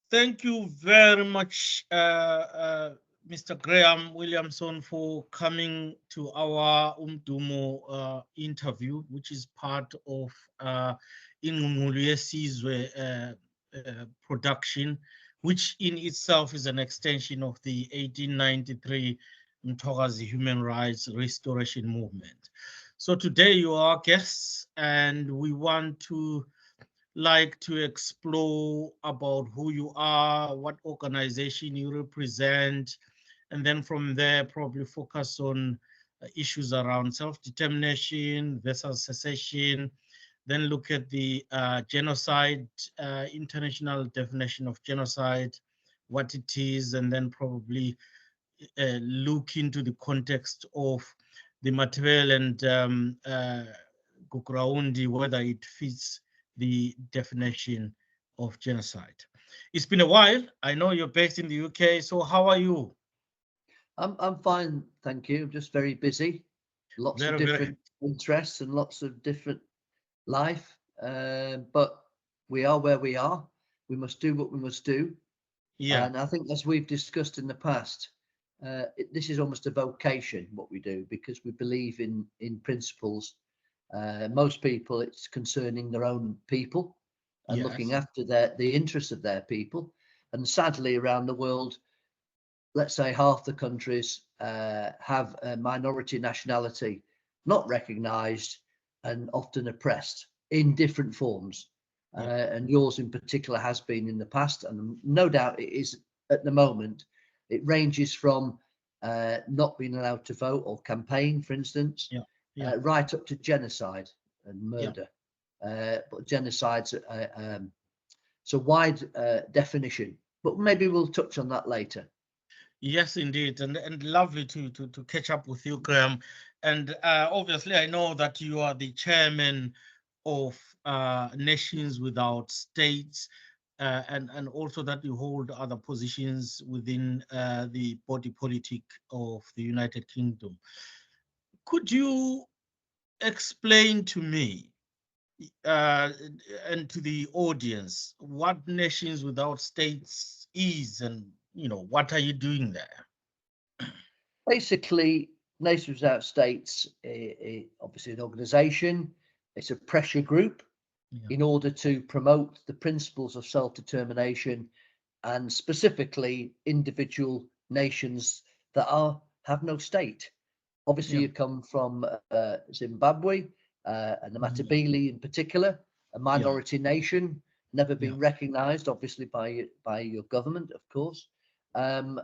Thank you very much, Mr. Graham Williamson, for coming to our Umdumo interview, which is part of Ingqungqulu Yesizwe production, which in itself is an extension of the 1893 Mtokazi Human Rights Restoration Movement. So today you are guests, and we want to explore about who you are, what organization you represent, and then from there probably focus on issues around self-determination versus secession, then look at the genocide, international definition of genocide, what it is, and then probably look into the context of the material and Gukraundi, whether it fits the definition of genocide. It's been a while. I know you're based in the UK, so how are you? I'm fine, thank you. Just very busy, lots of different interests and lots of different life. But we are where we are. We must do what we must do. Yeah. And I think, as we've discussed in the past, this is almost a vocation, what we do, because we believe in principles. Most people, it's concerning their own people and looking after the interests of their people. And sadly, around the world, let's say half the countries have a minority nationality not recognised and often oppressed in different forms. And yours in particular has been in the past, and no doubt it is at the moment. It ranges from not being allowed to vote or campaign, for instance, right up to genocide and murder. But genocide's it's a wide definition, but maybe we'll touch on that later. Yes, indeed, and lovely to catch up with you, Graham. And obviously, I know that you are the chairman of Nations Without States, and also that you hold other positions within the body politic of the United Kingdom. Could you explain to me and to the audience what Nations Without States is, and what are you doing there? Basically, Nations Without States, obviously an organisation. It's a pressure group in order to promote the principles of self-determination, and specifically individual nations that have no state. Obviously, you come from Zimbabwe, and the Matabele in particular, a minority nation, never been recognised, obviously, by your government, of course, and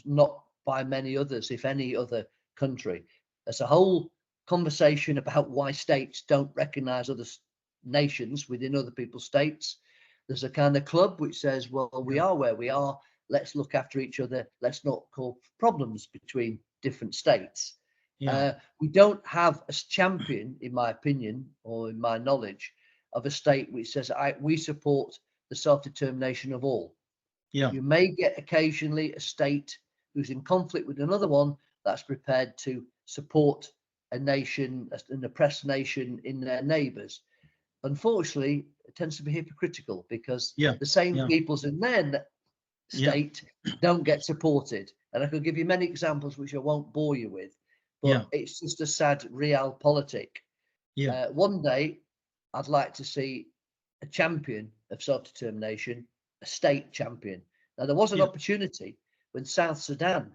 not by many others, if any other country. There's a whole conversation about why states don't recognise other nations within other people's states. There's a kind of club which says, well, we are where we are, let's look after each other, let's not cause problems between different states. We don't have a champion, in my opinion, or in my knowledge, of a state which says, we support the self-determination of all. You may get occasionally a state who's in conflict with another one that's prepared to support a nation, an oppressed nation in their neighbours. Unfortunately, it tends to be hypocritical, because the same peoples in their state don't get supported. And I could give you many examples which I won't bore you with, but it's just a sad realpolitik. One day, I'd like to see a champion of self-determination, a state champion. Now, there was an opportunity when South Sudan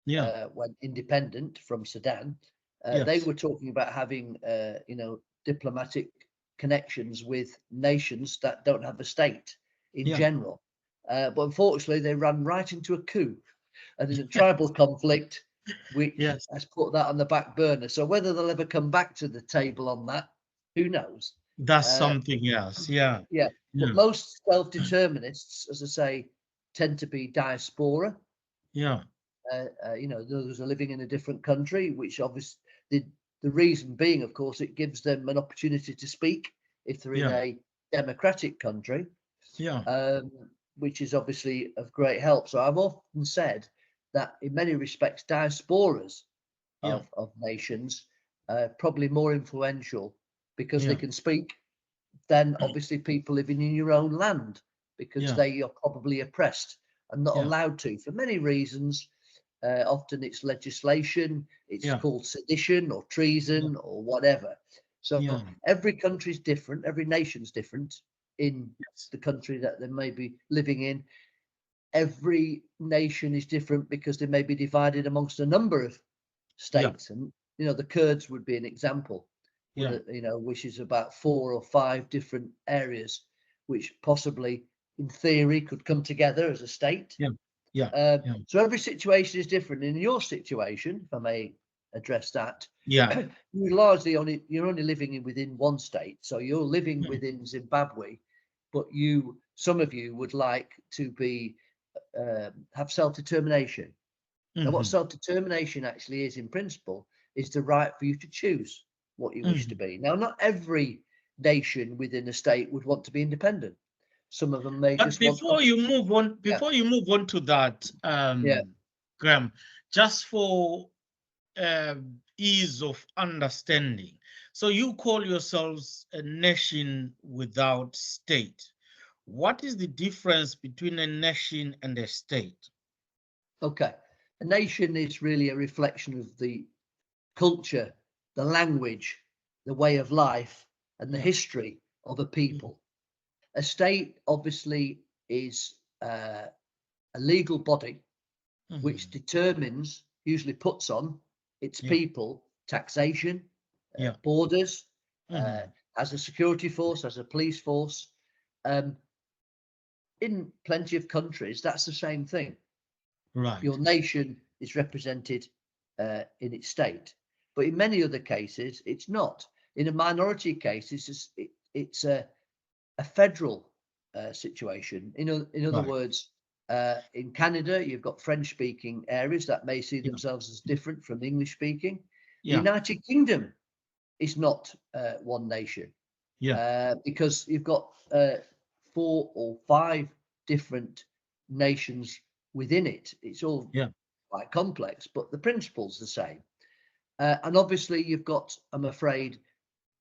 went independent from Sudan. They were talking about having, diplomatic connections with nations that don't have a state in general. But unfortunately, they ran right into a coup, and there's a tribal conflict which has put that on the back burner. So whether they'll ever come back to the table on that, who knows? That's something else. But most self-determinists, as I say, tend to be diaspora. Those are living in a different country, which obviously the reason being, of course, it gives them an opportunity to speak if they're in a democratic country, which is obviously of great help. So I've often said that in many respects, diasporas of nations are probably more influential, because they can speak than obviously people living in your own land, because they are probably oppressed and not allowed to for many reasons. Often it's legislation, it's called sedition or treason or whatever. So every country's different, every nation's different in the country that they may be living in. Every nation is different because they may be divided amongst a number of states. And, you know, the Kurds would be an example, you know, which is about 4 or 5 different areas, which possibly in theory could come together as a state. So every situation is different. In your situation, if I may address that, you're only living within one state. So you're living within Zimbabwe, but some of you would like to be have self-determination. Now, what self-determination actually is in principle is the right for you to choose what you wish to be. Now, not every nation within a state would want to be independent. Some of them may but just before you move on, you move on to that, Graham, just for ease of understanding. So you call yourselves a nation without state. What is the difference between a nation and a state? Okay. A nation is really a reflection of the culture, the language, the way of life, and the history of a people. A state obviously is a legal body which determines, usually puts on its people taxation, borders, has a security force, has a police force. In plenty of countries, that's the same thing. Right. Your nation is represented in its state, but in many other cases, it's not. In a minority case, it's a federal situation. In other words, in Canada, you've got French-speaking areas that may see themselves as different from English-speaking. The United Kingdom is not one nation, because you've got 4 or 5 different nations within it. It's all quite complex, but the principle's the same. And obviously, you've got, I'm afraid,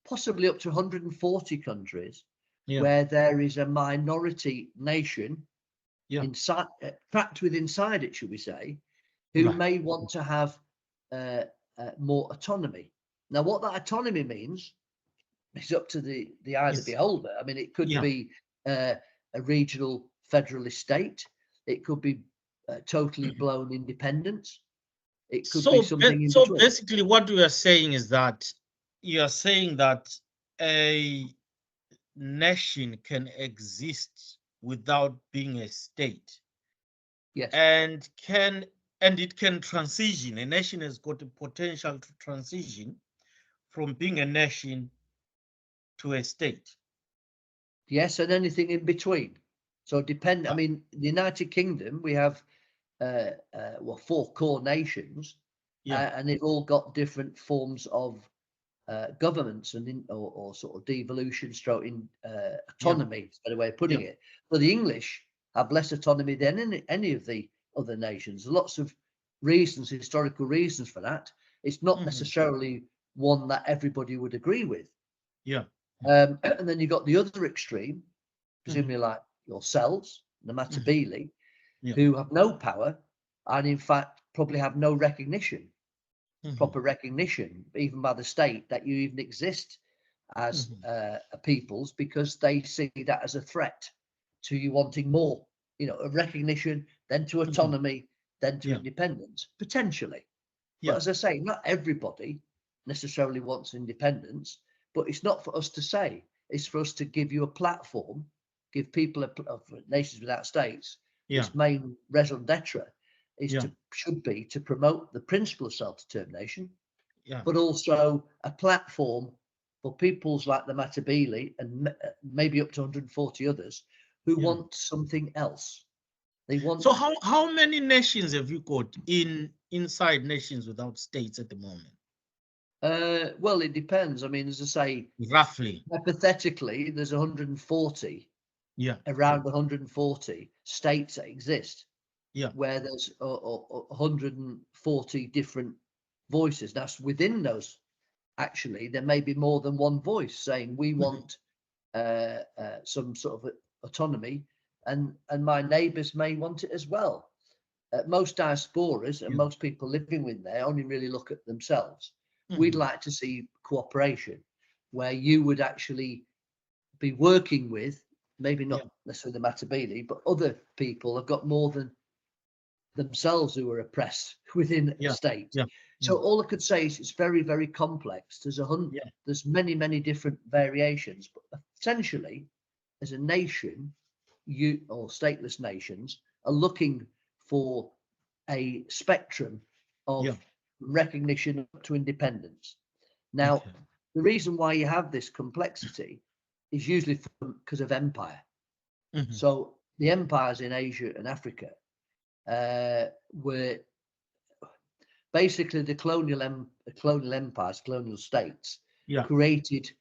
possibly up to 140 countries where there is a minority nation inside, trapped inside it, should we say, who may want to have more autonomy. Now, what that autonomy means is up to the eye of the beholder. I mean, it could be a regional federalist state. It could be totally blown independence. It could be something in between. Basically, what we are saying is that you are saying that a nation can exist without being a state. Yes. And it can transition. A nation has got the potential to transition from being a nation to a state. Yes, and anything in between. So I mean, the United Kingdom, we have 4 core nations, and they've all got different forms of governments and or sort of devolution, stroke in autonomy. Is a better way of putting it. But the English have less autonomy than any of the other nations. Lots of reasons, historical reasons for that. It's not necessarily one that everybody would agree with. And then you've got the other extreme, presumably like yourselves, the Matabele, who have no power and in fact probably have no recognition, proper recognition, even by the state, that you even exist as a peoples, because they see that as a threat to you wanting more, you know, a recognition, then to autonomy, then to independence, potentially. But as I say, not everybody necessarily wants independence, but it's not for us to say. It's for us to give you a platform, give people of nations without states, its main raison d'etre should be to promote the principle of self-determination, but also a platform for peoples like the Matabele and maybe up to 140 others who want something else. They want. So how many nations have you got inside nations without states at the moment? Well, it depends. I mean, as I say, roughly, hypothetically, there's 140. Around 140 states that exist. Where there's 140 different voices. That's within those. Actually, there may be more than one voice saying we want some sort of autonomy, and my neighbours may want it as well. Most diasporas and most people living with there only really look at themselves. We'd like to see cooperation, where you would actually be working with, maybe not necessarily the Matabele, but other people have got more than themselves who are oppressed within a state. So all I could say is it's very, very complex. There's many, many different variations, but essentially, as a nation, or stateless nations are looking for a spectrum of recognition up to independence. Now, the reason why you have this complexity is usually because of empire. So the empires in Asia and Africa were basically the colonial empires, colonial states, created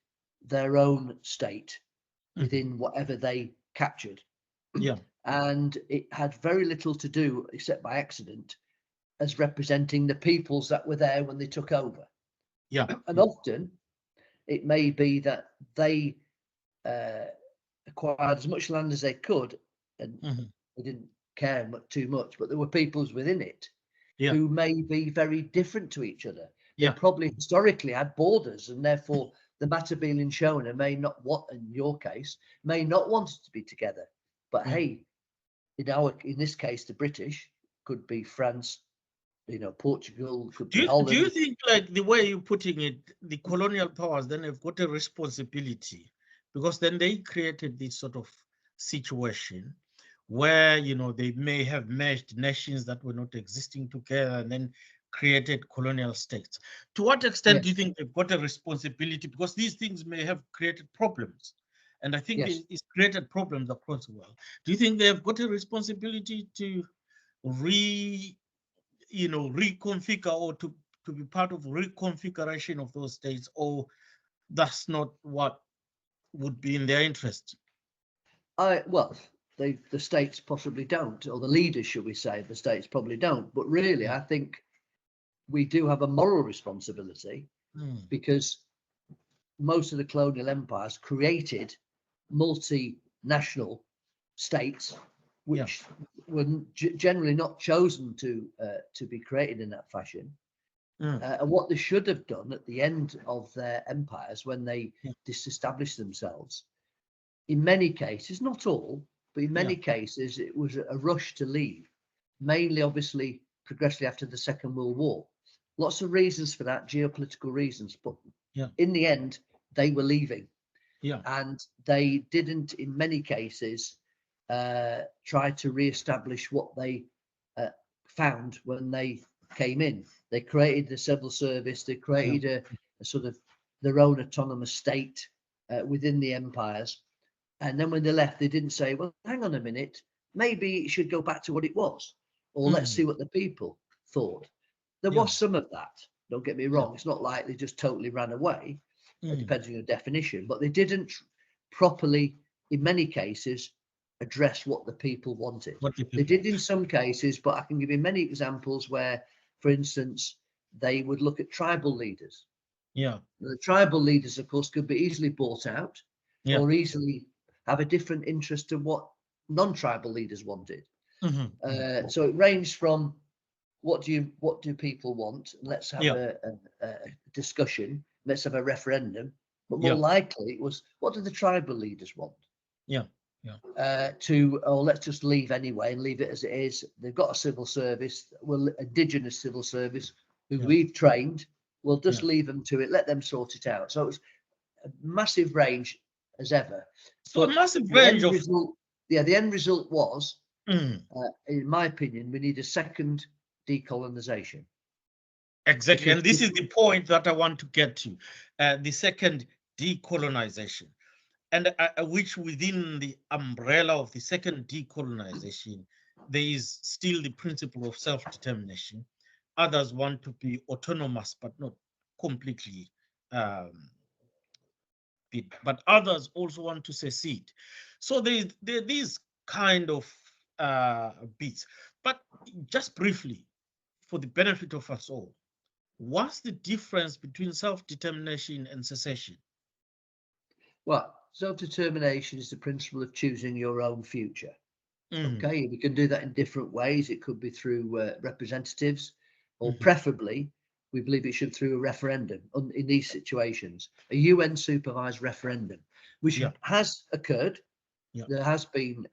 their own state within whatever they captured. And it had very little to do, except by accident, as representing the peoples that were there when they took over. And often it may be that they acquired as much land as they could, and they didn't care too much, but there were peoples within it who may be very different to each other. They probably historically had borders, and therefore the Matabele and Shona may not want, in your case, may not want to be together. But hey, in this case, the British, could be France, Portugal, could be Holland. Do you think, like the way you're putting it, the colonial powers then have got a responsibility, because then they created this sort of situation where, they may have merged nations that were not existing together and then created colonial states. To what extent do you think they've got a responsibility? Because these things may have created problems. And I think it's created problems across the world. Do you think they've got a responsibility to reconfigure, or to be part of reconfiguration of those states, or that's not what would be in their interest? Well, the states possibly don't, or the leaders, should we say, the states probably don't. But really, I think we do have a moral responsibility, because most of the colonial empires created multinational states, which were generally not chosen to be created in that fashion. And what they should have done at the end of their empires, when they disestablished themselves, in many cases, not all, but in many cases, it was a rush to leave, mainly, obviously, progressively after the Second World War. Lots of reasons for that, geopolitical reasons, but in the end, they were leaving. And they didn't, in many cases, try to re-establish what they found when they came in. They created the civil service, they created a sort of their own autonomous state within the empires. And then when they left, they didn't say, well, hang on a minute, maybe it should go back to what it was, or let's see what the people thought. There was some of that, don't get me wrong. It's not like they just totally ran away. It depends on your definition, but they didn't properly, in many cases, address what the people wanted. They did in some cases, but I can give you many examples where, for instance, they would look at tribal leaders. The tribal leaders, of course, could be easily bought out, or easily have a different interest to what non-tribal leaders wanted. So it ranged from what do people want? Let's have a discussion. Let's have a referendum. But more likely, it was, what do the tribal leaders want? Let's just leave anyway and leave it as it is. They've got a civil service, indigenous civil service, who we've trained. We'll just leave them to it. Let them sort it out. So it was a massive range as ever. So a massive range of the end result was, in my opinion, we need a second decolonization. Exactly, and this is the point that I want to get to, the second decolonization, and which within the umbrella of the second decolonization, there is still the principle of self-determination. Others want to be autonomous, but not completely, but others also want to secede. So there these kind of bits. But just briefly, for the benefit of us all, what's the difference between self-determination and secession? Well, self-determination is the principle of choosing your own future. Okay, we can do that in different ways. It could be through representatives, or preferably, we believe it should through a referendum in these situations, a UN supervised referendum, which has occurred. There has been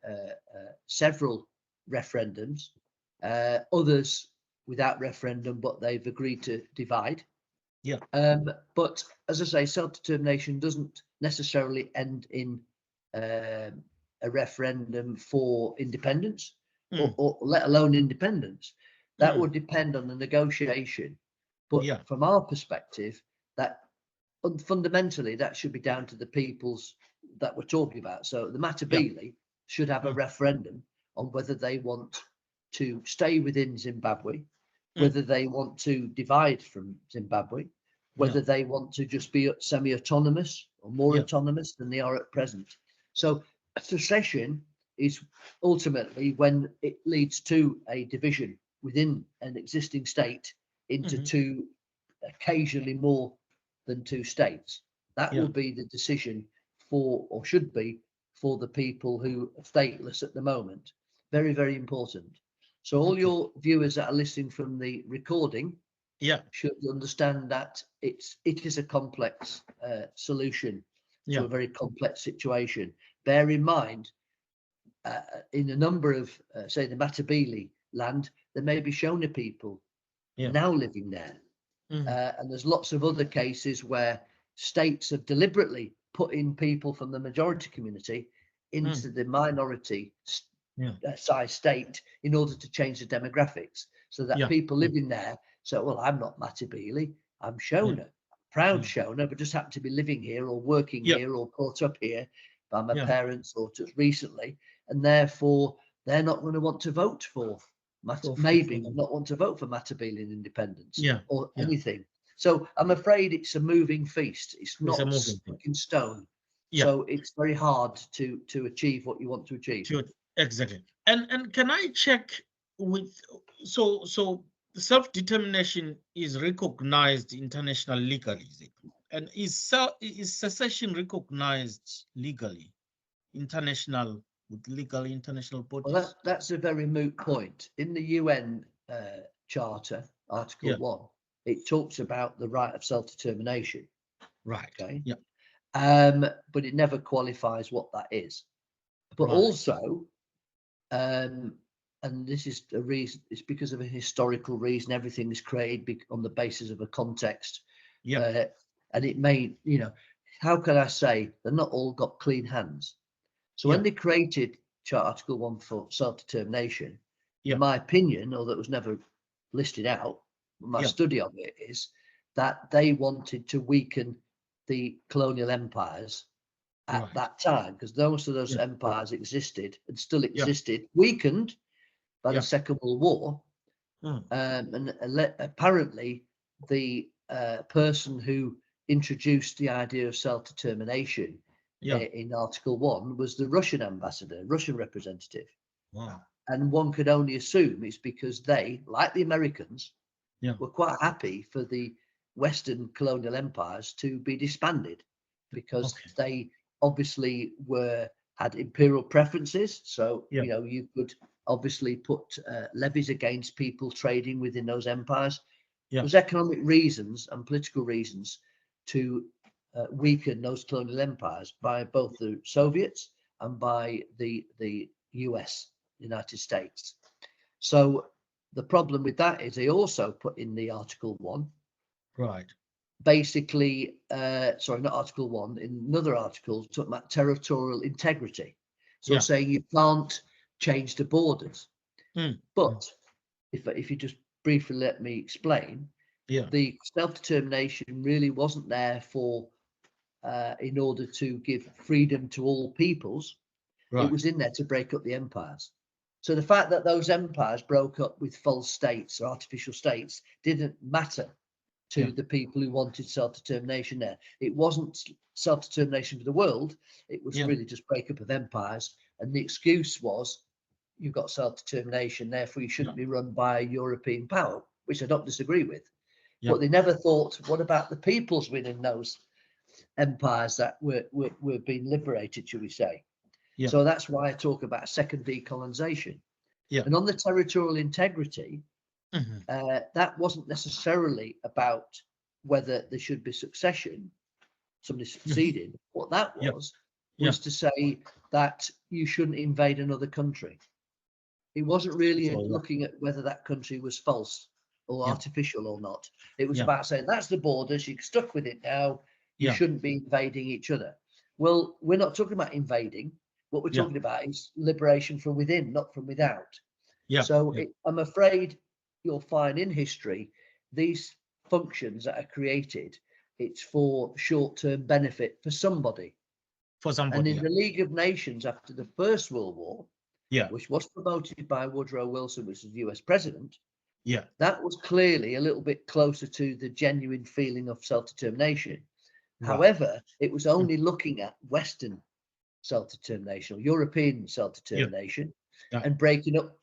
several referendums, others without referendum, but they've agreed to divide. But as I say, self-determination doesn't necessarily end in a referendum for independence, or let alone independence. That would depend on the negotiation. But from our perspective, that fundamentally that should be down to the peoples that we're talking about. So the Matabele should have a referendum on whether they want to stay within Zimbabwe, whether they want to divide from Zimbabwe, whether they want to just be semi-autonomous or more autonomous than they are at present. So secession is ultimately when it leads to a division within an existing state into two, occasionally more than two states. That will be the decision for, or should be, for the people who are stateless at the moment. Very, very important. So all your viewers that are listening from the recording should understand that it is a complex solution to a very complex situation. Bear in mind, in a number of, say, the Matabele land, there may be Shona people now living there. And there's lots of other cases where states have deliberately put in people from the majority community into the minority size state in order to change the demographics, so that people living there say, well, I'm not Matabele, I'm Shona, proud Shona, but just happen to be living here or working here or brought up here by my parents or just recently, and therefore they're not going to want to vote for maybe not want to vote for Matabelean independence or anything. So I'm afraid it's a moving feast. It's not stuck in stone. So it's very hard to achieve what you want to achieve. Exactly. And can I check with, so self-determination is recognized international legally, is it? And is secession recognized legally, international, with legal international bodies? Well, that's a very moot point. In the UN Charter, Article 1, it talks about the right of self-determination. Right. Okay. But it never qualifies what that is. But also, and this is a reason, it's because of a historical reason, everything is created on the basis of a context. And it may, how can I say, they're not all got clean hands. So when they created Article 1 for self-determination, in my opinion, although it was never listed out, my study of it is that they wanted to weaken the colonial empires at that time, because most of those empires existed and still existed, weakened by the Second World War. And apparently the person who introduced the idea of self-determination in Article 1 was the Russian ambassador, Russian representative. Wow. And one could only assume it's because they, like the Americans, were quite happy for the Western colonial empires to be disbanded, because they obviously had imperial preferences. So, you could obviously put levies against people trading within those empires. There's economic reasons and political reasons to weaken those colonial empires by both the Soviets and by the US, United States. So the problem with that is they also put in the Article 1. Right. Basically, sorry, not Article 1, in another article, talking about territorial integrity. So saying you can't change the borders. But if you just briefly let me explain, the self-determination really wasn't there for in order to give freedom to all peoples. It was in there to break up the empires. So the fact that those empires broke up with false states or artificial states didn't matter to the people who wanted self-determination there. It wasn't self-determination for the world. It was really just breakup of empires. And the excuse was, you've got self-determination, therefore you shouldn't be run by a European power, which I don't disagree with. But they never thought, what about the peoples within those empires that were being liberated, should we say? Yeah. So that's why I talk about a second decolonization. Yeah. And on the territorial integrity, that wasn't necessarily about whether there should be succession, somebody succeeded. What that was to say that you shouldn't invade another country. It wasn't really looking at whether that country was false or artificial or not. It was about saying that's the borders, you're stuck with it now, you shouldn't be invading each other. Well, we're not talking about invading. What we're talking about is liberation from within, not from without. So I'm afraid you'll find in history, these functions that are created, it's for short-term benefit for somebody. And in the League of Nations after the First World War, which was promoted by Woodrow Wilson, which was US president, that was clearly a little bit closer to the genuine feeling of self-determination. However, it was only looking at Western self-determination or European self-determination and breaking up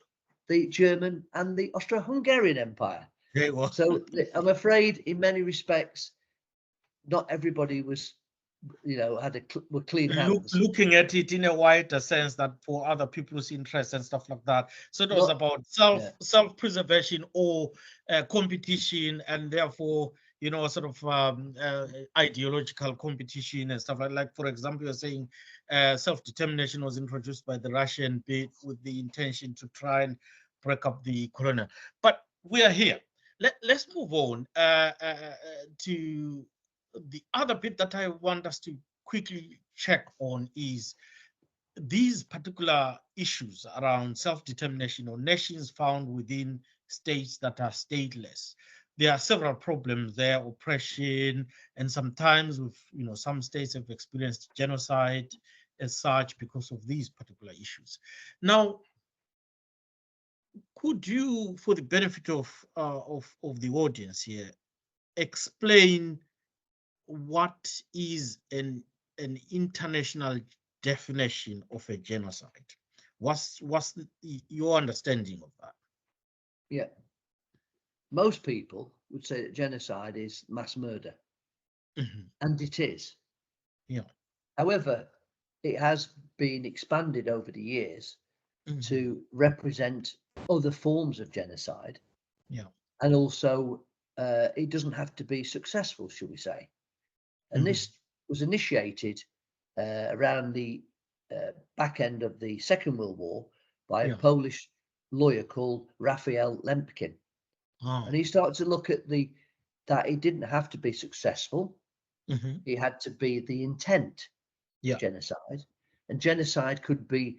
the German and the Austro-Hungarian Empire. So I'm afraid in many respects, not everybody was, were clean hands. Looking at it in a wider sense, that for other people's interests and stuff like that. So it was about self-preservation or competition, and therefore, sort of ideological competition and stuff like for example, you're saying self-determination was introduced by the Russian bit with the intention to try and break up the colonial. But we are here. Let's move on to the other bit that I want us to quickly check on is these particular issues around self-determination or nations found within states that are stateless. There are several problems there, oppression, and sometimes with, some states have experienced genocide as such because of these particular issues. Now, could you, for the benefit of the audience here, explain what is an international definition of a genocide? What's your understanding of that? Yeah. Most people would say that genocide is mass murder. And it is. Yeah. However, it has been expanded over the years to represent other forms of genocide. Yeah. And also, it doesn't have to be successful, shall we say. And this was initiated around the back end of the Second World War by a Polish lawyer called Raphael Lemkin. And he started to look at that it didn't have to be successful. It had to be the intent genocide. And genocide could be,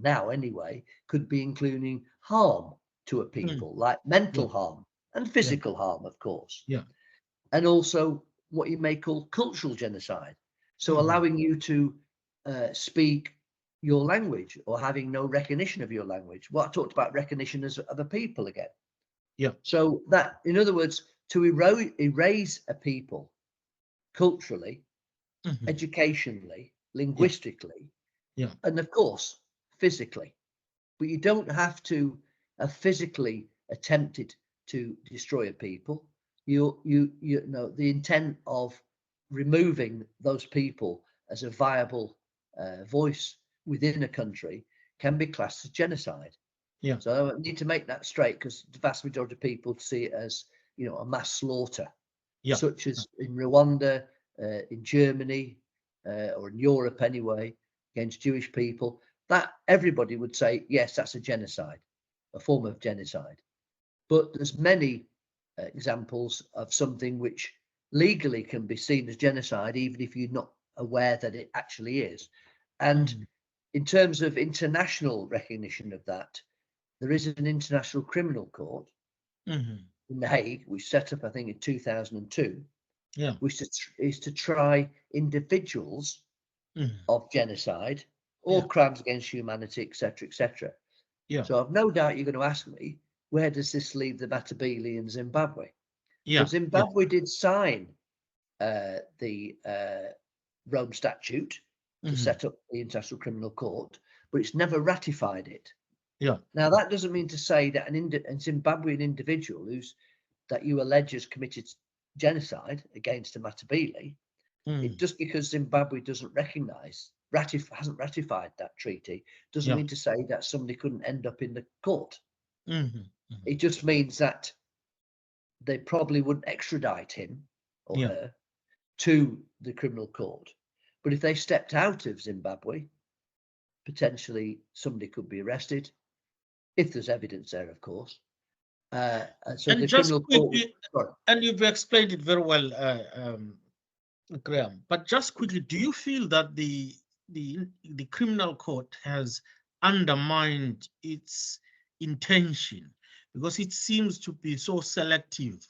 now anyway, could be including harm to a people, like mental harm and physical harm, of course. And also what you may call cultural genocide. So allowing you to speak your language or having no recognition of your language. Well, I talked about recognition of a people again. So that, in other words, to erase a people culturally, educationally, linguistically, and of course, physically. But you don't have to have physically attempted to destroy a people. You know, the intent of removing those people as a viable voice within a country can be classed as genocide. So I need to make that straight, because the vast majority of people see it as, a mass slaughter, such as in Rwanda, in Germany, or in Europe anyway, against Jewish people. That everybody would say, yes, that's a genocide, a form of genocide. But there's many examples of something which legally can be seen as genocide, even if you're not aware that it actually is. And in terms of international recognition of that, there is an International Criminal Court in The Hague, which set up, I think, in 2002, which is to try individuals of genocide or crimes against humanity, etc., etc. So I've no doubt you're going to ask me, where does this leave the Matabele in Zimbabwe? Well, Zimbabwe did sign the Rome Statute to set up the International Criminal Court, but it's never ratified it. Now, that doesn't mean to say that a Zimbabwean individual that you allege has committed genocide against the Matabele, just because Zimbabwe doesn't recognize hasn't ratified that treaty doesn't mean to say that somebody couldn't end up in the court. It just means that they probably wouldn't extradite him or her to the criminal court. But if they stepped out of Zimbabwe, potentially somebody could be arrested, if there's evidence there, of course. So and the just criminal quickly, court. and you've explained it very well, Graham. But just quickly, do you feel that the criminal court has undermined its intention, because it seems to be so selective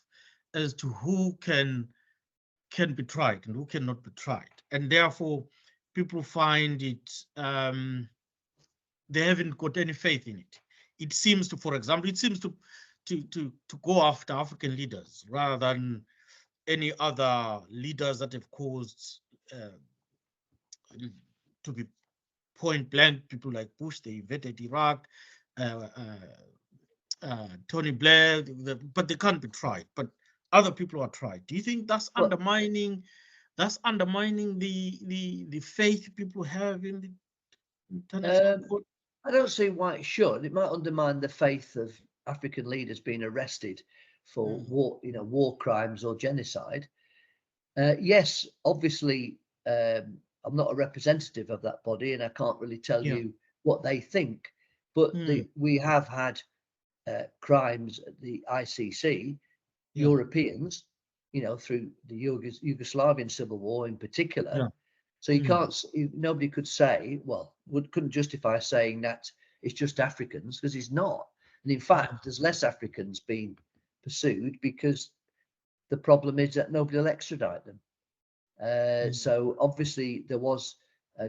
as to who can be tried and who cannot be tried, and therefore people find it they haven't got any faith in it. It seems to, for example, it seems to go after African leaders rather than any other leaders that have caused to be point blank. People like Bush, they invaded Iraq, Tony Blair, but they can't be tried. But other people are tried. Do you think that's undermining? That's undermining the faith people have in the international court? I don't see why it should. It might undermine the faith of African leaders being arrested for war crimes or genocide. Yes, obviously, I'm not a representative of that body, and I can't really tell you what they think. But we have had crimes at the ICC, Europeans, through the Yugoslavian civil war in particular. So you can't, nobody could say, couldn't justify saying that it's just Africans, because it's not. And in fact, there's less Africans being pursued because the problem is that nobody will extradite them. So obviously there was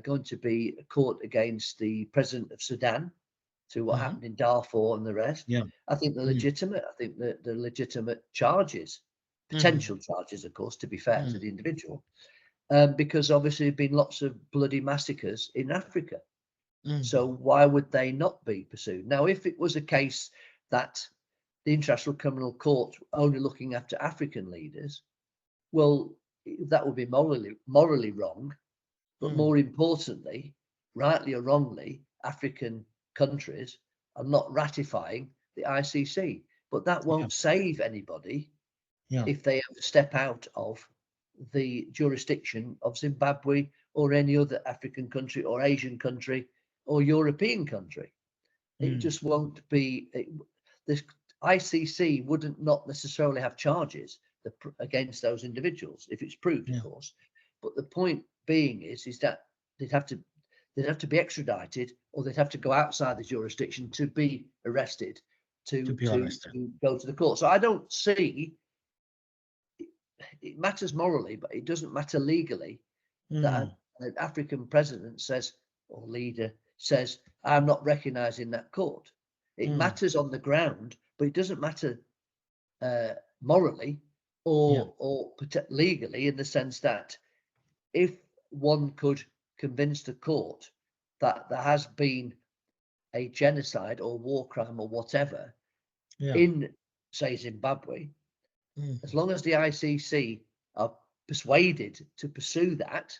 going to be a court against the president of Sudan through what happened in Darfur and the rest. I think they're legitimate. I think that the legitimate charges, potential charges, of course, to be fair to the individual. Because obviously there have been lots of bloody massacres in Africa. So why would they not be pursued? Now, if it was a case that the International Criminal Court only looking after African leaders, well, that would be morally wrong. But more importantly, rightly or wrongly, African countries are not ratifying the ICC. But that won't save anybody if they ever step out of the jurisdiction of Zimbabwe or any other African country or Asian country or European country. It just won't be. This ICC wouldn't not necessarily have charges against those individuals if it's proved, of course. But the point being is that they'd have to be extradited, or they'd have to go outside the jurisdiction to be arrested to go to the court. So I don't see. It matters morally, but it doesn't matter legally that an African president says, or leader says, I'm not recognizing that court. It matters on the ground, but it doesn't matter morally or legally, in the sense that if one could convince the court that there has been a genocide or war crime or whatever in, say, Zimbabwe, as long as the ICC are persuaded to pursue that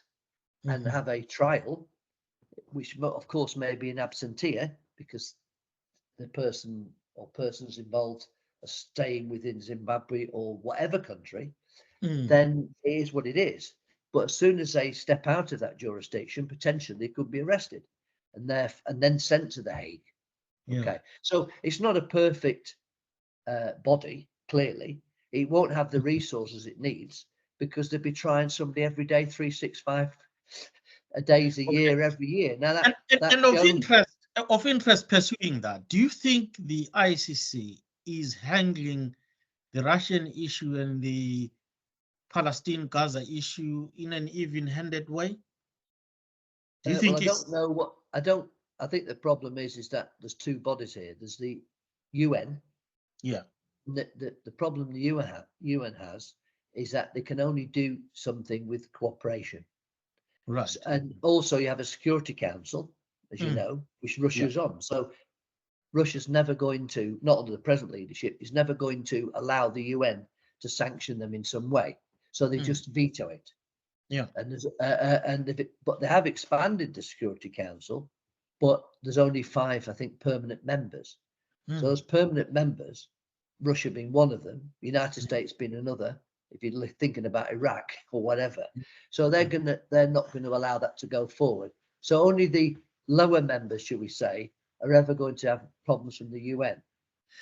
and have a trial, which of course may be an absentia because the person or persons involved are staying within Zimbabwe or whatever country, then it is what it is. But as soon as they step out of that jurisdiction, potentially they could be arrested and then sent to The Hague. Okay, so it's not a perfect body, clearly. It won't have the resources it needs because they'll be trying somebody every day, 365 days a year, every year. Now of interest pursuing that, do you think the ICC is handling the Russian issue and the Palestine-Gaza issue in an even-handed way? Do you think I think the problem is that there's two bodies here. There's the UN. The problem the UN has is that they can only do something with cooperation. Right. And also you have a Security Council, as you know, which Russia's on. So Russia's never going to, not under the present leadership, is never going to allow the UN to sanction them in some way. So they just veto it. Yeah. And there's but they have expanded the Security Council, but there's only 5, I think, permanent members. So those permanent members, Russia being one of them, the United States being another, if you're thinking about Iraq or whatever. So they're not going to allow that to go forward. So only the lower members, should we say, are ever going to have problems from the UN.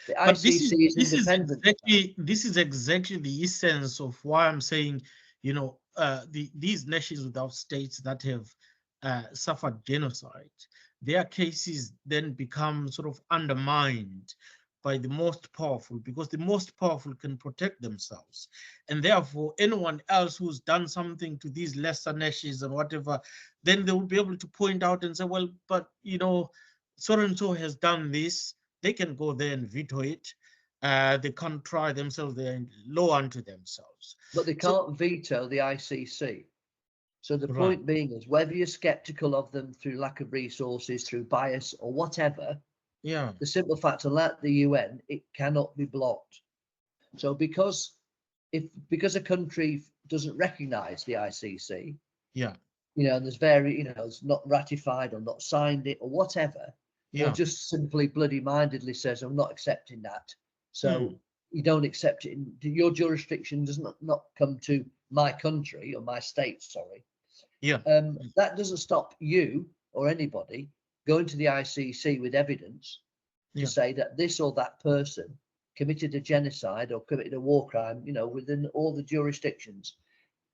The But ICC is this is independent. exactly the essence of why I'm saying, you know, these nations without states that have suffered genocide, their cases then become sort of undermined by the most powerful, because the most powerful can protect themselves, and therefore anyone else who's done something to these lesser nations and whatever, then they will be able to point out and say, well, but you know, so and so has done this. They can go there and veto it. They can't try themselves. They're low unto themselves. But they So, can't veto the ICC. So the right. point being is, whether you're skeptical of them through lack of resources, through bias or whatever, Yeah. the simple fact, unlike the UN, it cannot be blocked. So because a country doesn't recognise the ICC, Yeah. you know, and there's it's not ratified or not signed it or whatever, or Yeah. just simply bloody mindedly says, I'm not accepting that. So you don't accept it. Your jurisdiction does not come to my country or my state, sorry. Yeah. That doesn't stop you or anybody going to the ICC with evidence to say that this or that person committed a genocide or committed a war crime, you know, within all the jurisdictions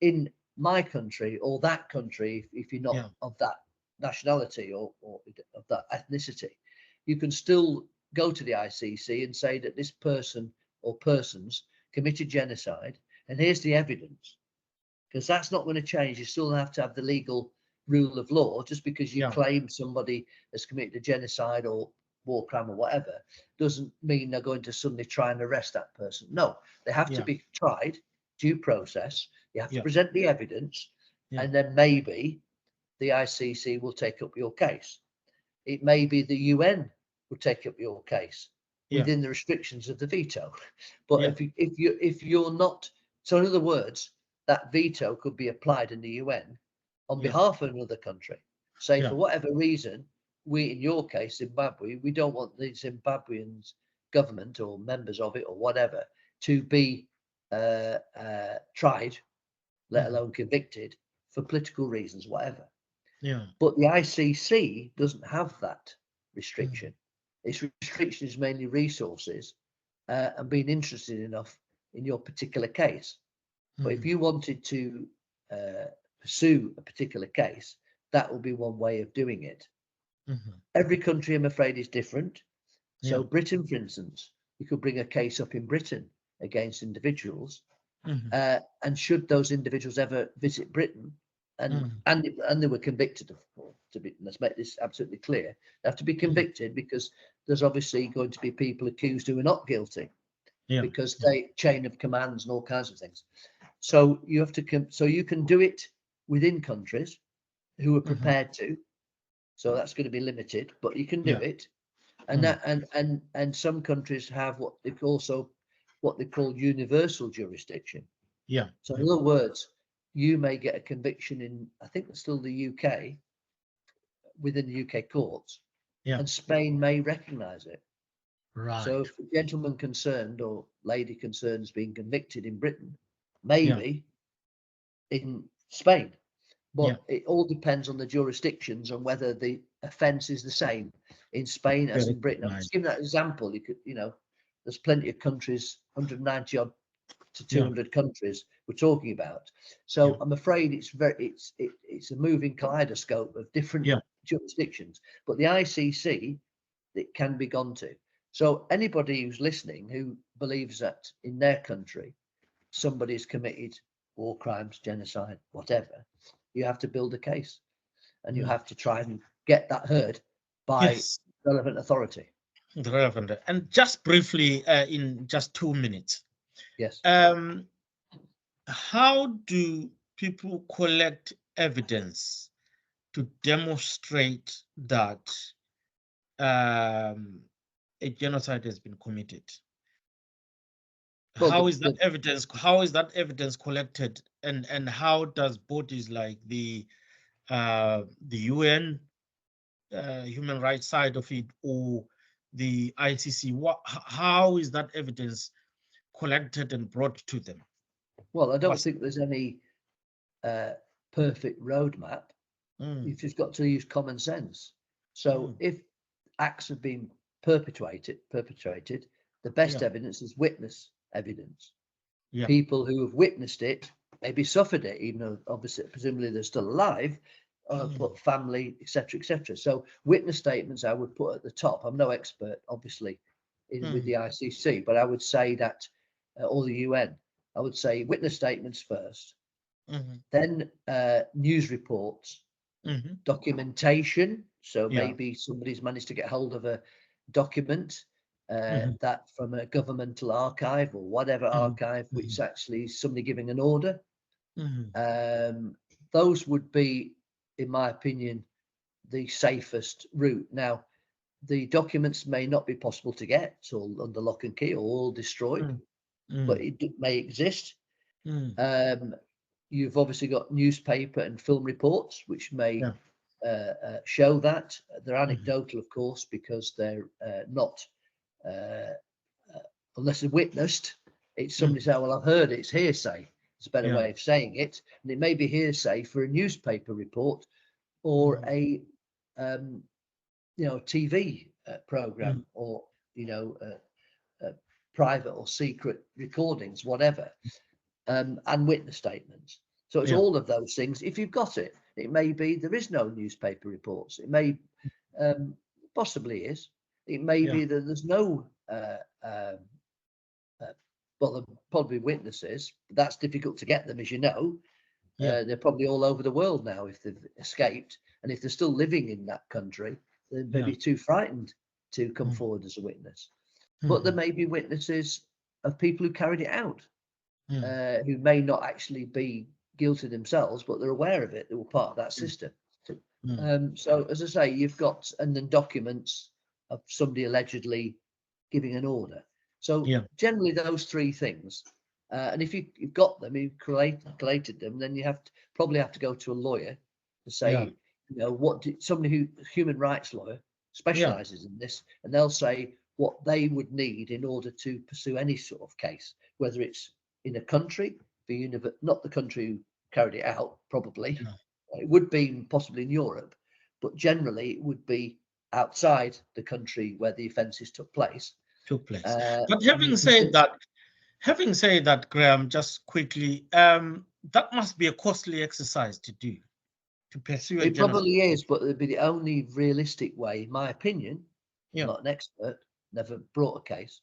in my country or that country, if you're not of that nationality or of that ethnicity. You can still go to the ICC and say that this person or persons committed genocide, and here's the evidence. Because that's not going to change. You still have to have the legal rule of law. Just because you claim somebody has committed a genocide or war crime or whatever, doesn't mean they're going to suddenly try and arrest that person. No, they have to be tried, due process. You have to present the evidence, and then maybe the ICC will take up your case. It may be the UN will take up your case within the restrictions of the veto. But if you're not, so in other words, that veto could be applied in the UN on behalf of another country. Say for whatever reason, we, in your case, Zimbabwe, we don't want the Zimbabwean government or members of it or whatever to be tried, let alone convicted, for political reasons, whatever. But the ICC doesn't have that restriction. Its restriction is mainly resources and being interested enough in your particular case. But if you wanted to pursue a particular case, that will be one way of doing it. Every country, I'm afraid, is different. So Britain, for instance, you could bring a case up in Britain against individuals, and should those individuals ever visit Britain, and they were convicted of, let's make this absolutely clear, they have to be convicted, because there's obviously going to be people accused who are not guilty, because they chain of commands and all kinds of things. So you have to so you can do it within countries who are prepared to. So that's going to be limited, but you can do it. And that and some countries have what they call universal jurisdiction. So in other words, you may get a conviction in, I think it's still the UK, within the UK courts, and Spain may recognise it. Right. So if the gentleman concerned or lady concerned has been convicted in Britain, maybe in Spain. But it all depends on the jurisdictions and whether the offence is the same in Spain as in Britain. I'm just giving that example. You could, there's plenty of countries, 190 odd to 200 countries we're talking about. So I'm afraid it's a moving kaleidoscope of different jurisdictions. But the ICC, it can be gone to. So anybody who's listening who believes that in their country somebody's committed war crimes, genocide, whatever, you have to build a case, and you have to try and get that heard by relevant authority. Relevant. And just briefly, in just 2 minutes. Yes. How do people collect evidence to demonstrate that a genocide has been committed? Well, how is that evidence? How is that evidence collected, and how does bodies like the UN human rights side of it, or the ICC, how is that evidence collected and brought to them? Well, I don't think there's any perfect roadmap. You've just got to use common sense. So if acts have been perpetrated, the best evidence is witness evidence. People who have witnessed it, maybe suffered it, even though obviously presumably they're still alive, but family, etc., etc. So witness statements I would put at the top. I'm no expert, obviously, with the ICC, but I would say that, or the UN, I would say witness statements first, then news reports, documentation. So maybe somebody's managed to get hold of a document that from a governmental archive or whatever archive, which actually is somebody giving an order. Those would be, in my opinion, the safest route. Now, the documents may not be possible to get, it's all under lock and key or all destroyed, but it may exist. You've obviously got newspaper and film reports, which may show that. They're anecdotal, of course, because they're not, unless they're witnessed, it's somebody saying, well, I've heard it, it's hearsay. It's a better way of saying it. And it may be hearsay for a newspaper report or a TV program, or private or secret recordings, whatever, and witness statements. So it's all of those things. If you've got it, it may be there is no newspaper reports. It may possibly is. It may be that there's no well, there probably witnesses. But that's difficult to get them, as you know. They're probably all over the world now if they've escaped. And if they're still living in that country, they're maybe too frightened to come forward as a witness. But there may be witnesses of people who carried it out, who may not actually be guilty themselves, but they're aware of it. They were part of that system. So, as I say, you've got, and then documents of somebody allegedly giving an order. So generally those three things. And if you've got them, you've collated them, then you probably have to go to a lawyer to say, somebody human rights lawyer specializes in this, and they'll say what they would need in order to pursue any sort of case, whether it's in a country, not the country who carried it out, probably. It would be possibly in Europe, but generally it would be outside the country where the offences took place. But having said that, Graham, just quickly, that must be a costly exercise to do, to pursue. It probably is, but it'd be the only realistic way, in my opinion. I'm not an expert, never brought a case.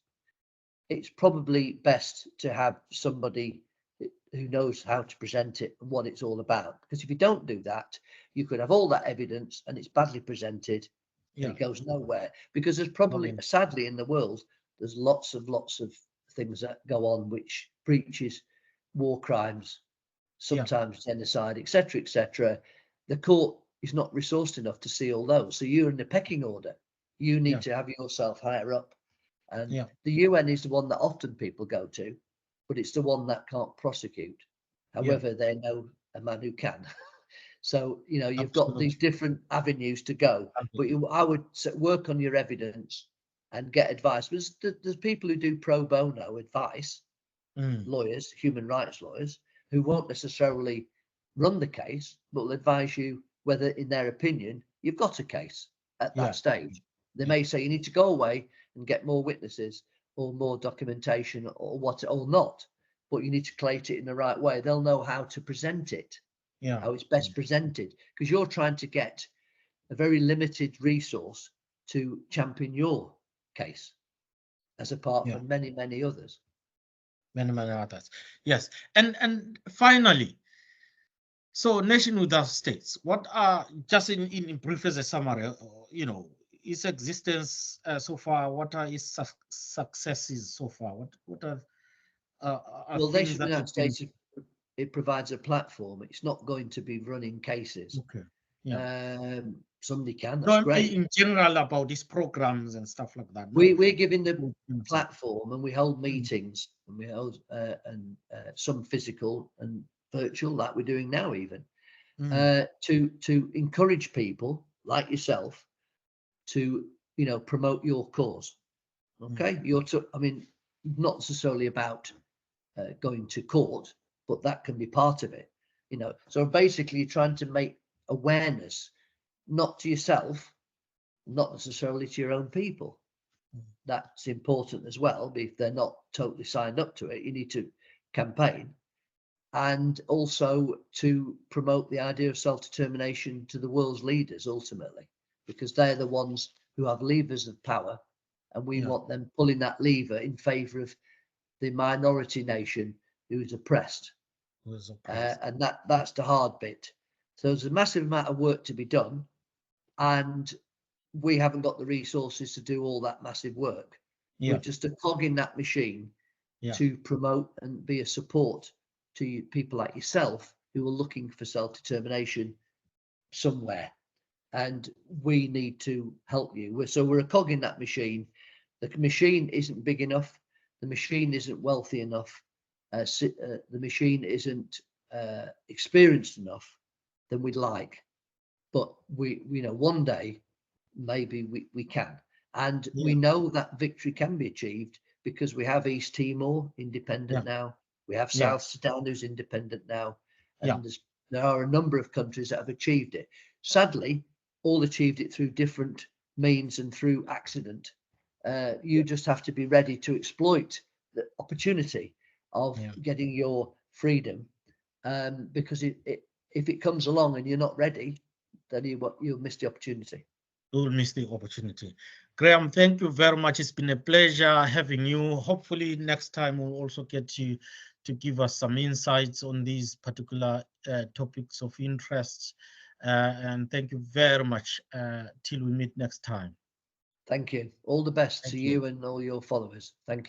It's probably best to have somebody who knows how to present it and what it's all about. Because if you don't do that, you could have all that evidence and it's badly presented. And it goes nowhere. Because there's probably, sadly, in the world, there's lots of things that go on which breaches war crimes, sometimes genocide, etc., etc. The court is not resourced enough to see all those. So you're in the pecking order. You need to have yourself higher up. And the UN is the one that often people go to, but it's the one that can't prosecute. However, they know a man who can. So, you've got these different avenues to go. But I would work on your evidence and get advice. There's people who do pro bono advice, lawyers, human rights lawyers, who won't necessarily run the case, but will advise you whether, in their opinion, you've got a case at that stage. They may say you need to go away and get more witnesses or more documentation or not, but you need to collate it in the right way. They'll know how to present it, how it's best presented, because you're trying to get a very limited resource to champion your case, as apart from many, many others. Many others. Yes. And finally, so nation without states, what are, just in brief as a summary, its existence so far, what are its successes so far? What are well, nation without states, it provides a platform. It's not going to be running cases. somebody can, No, that's great. in general about these programs and stuff like that. No? We're giving the platform, and we hold meetings, and we hold some physical and virtual, like we're doing now, even to encourage people like yourself to promote your cause. Okay, I mean, not necessarily about going to court, but that can be part of it. So basically, you're trying to make awareness, not to yourself, not necessarily to your own people. That's important as well. But if they're not totally signed up to it, you need to campaign, and also to promote the idea of self-determination to the world's leaders ultimately, because they're the ones who have levers of power, and we want them pulling that lever in favor of the minority nation who is oppressed. And that's the hard bit. So there's a massive amount of work to be done, and we haven't got the resources to do all that massive work. We're just a cog in that machine to promote and be a support to people like yourself who are looking for self-determination somewhere, and we need to help you. So we're a cog in that machine. The machine isn't big enough. The machine isn't wealthy enough. The machine isn't experienced enough than we'd like. But we one day maybe we can, and we know that victory can be achieved because we have East Timor independent now. We have South Sudan who's independent now, and there are a number of countries that have achieved it. Sadly, all achieved it through different means and through accident. You just have to be ready to exploit the opportunity of getting your freedom, because if it comes along and you're not ready, then you'll miss the opportunity. You'll miss the opportunity. Graham, thank you very much. It's been a pleasure having you. Hopefully next time we'll also get you to give us some insights on these particular topics of interest. And thank you very much. Till we meet next time. Thank you. All the best to you and all your followers. Thank you.